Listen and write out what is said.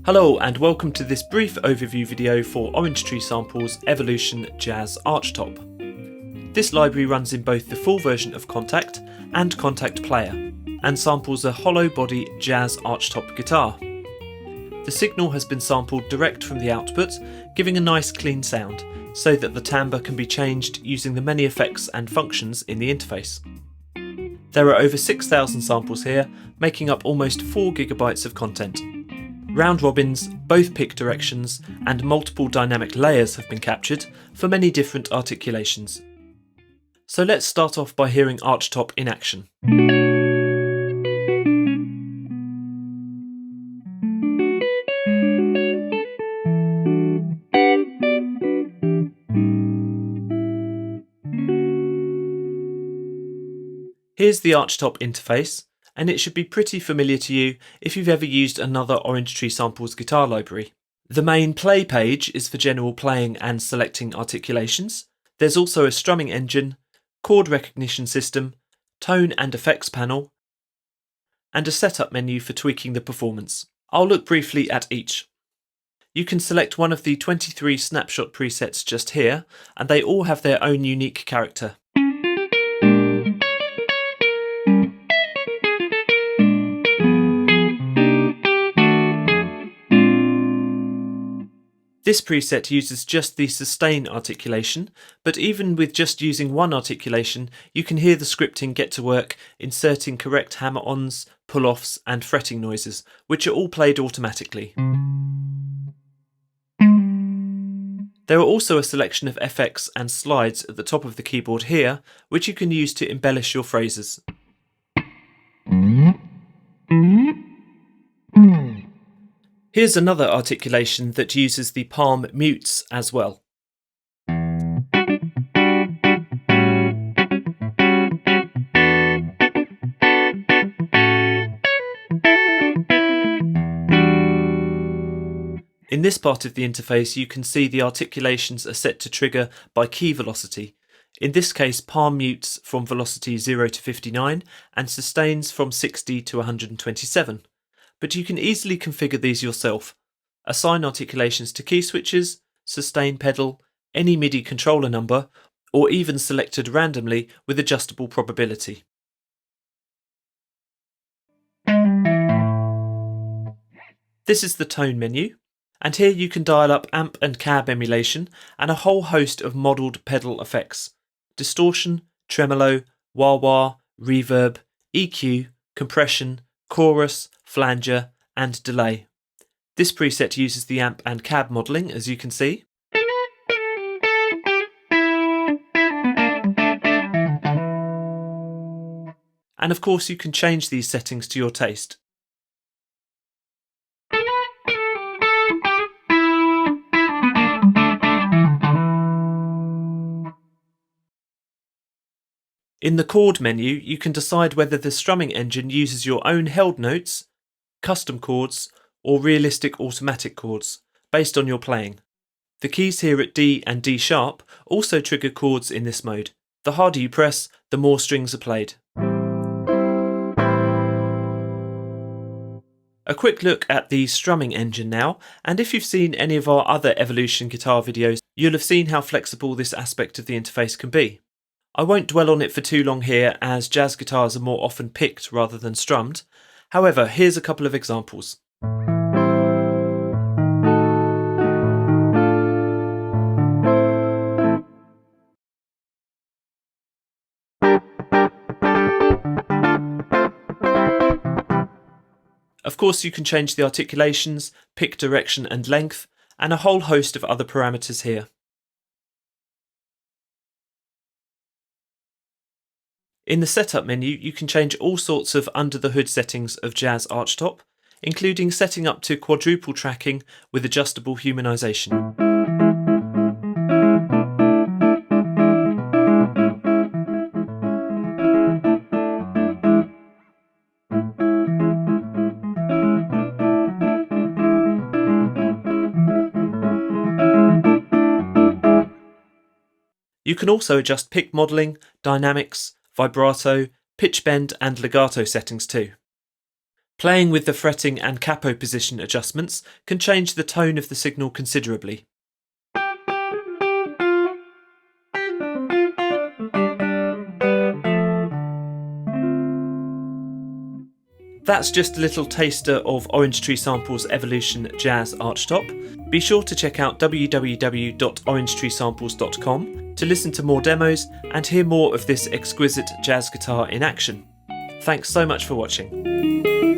Hello and welcome to this brief overview video for Orange Tree Sample's Evolution Jazz Archtop. This library runs in both the full version of Contact and Contact Player, and samples a hollow body Jazz Archtop guitar. The signal has been sampled direct from the output, giving a nice clean sound, so that the timbre can be changed using the many effects and functions in the interface. There are over 6,000 samples here, making up almost 4 GB of content. Round robins, both pick directions, and multiple dynamic layers have been captured for many different articulations. So let's start off by hearing Archtop in action. Here's the Archtop interface, and it should be pretty familiar to you if you've ever used another Orange Tree Samples guitar library. The main play page is for general playing and selecting articulations. There's also a strumming engine, chord recognition system, tone and effects panel, and a setup menu for tweaking the performance. I'll look briefly at each. You can select one of the 23 snapshot presets just here, and they all have their own unique character. This preset uses just the sustain articulation, but even with just using one articulation, you can hear the scripting get to work inserting correct hammer-ons, pull-offs and fretting noises, which are all played automatically. There are also a selection of effects and slides at the top of the keyboard here, which you can use to embellish your phrases. Here's another articulation that uses the palm mutes as well. In this part of the interface, you can see the articulations are set to trigger by key velocity. In this case, palm mutes from velocity 0 to 59 and sustains from 60 to 127. But you can easily configure these yourself. Assign articulations to key switches, sustain pedal, any MIDI controller number, or even selected randomly with adjustable probability. This is the tone menu, and here you can dial up amp and cab emulation and a whole host of modelled pedal effects: distortion, tremolo, wah-wah, reverb, EQ, compression, chorus, flanger, and delay. This preset uses the amp and cab modelling, as you can see. And of course you can change these settings to your taste. In the chord menu, you can decide whether the strumming engine uses your own held notes, custom chords, or realistic automatic chords, based on your playing. The keys here at D and D sharp also trigger chords in this mode. The harder you press, the more strings are played. A quick look at the Strumming Engine now, and if you've seen any of our other Evolution guitar videos, you'll have seen how flexible this aspect of the interface can be. I won't dwell on it for too long here, as jazz guitars are more often picked rather than strummed. However, here's a couple of examples. Of course, you can change the articulations, pick direction and length, and a whole host of other parameters here. In the setup menu, you can change all sorts of under-the-hood settings of Jazz Archtop, including setting up to quadruple tracking with adjustable humanization. You can also adjust pick modelling, dynamics, vibrato, pitch bend and legato settings too. Playing with the fretting and capo position adjustments can change the tone of the signal considerably. That's just a little taster of Orange Tree Samples Evolution Jazz Archtop. Be sure to check out www.orangetreesamples.com to listen to more demos and hear more of this exquisite jazz guitar in action. Thanks so much for watching.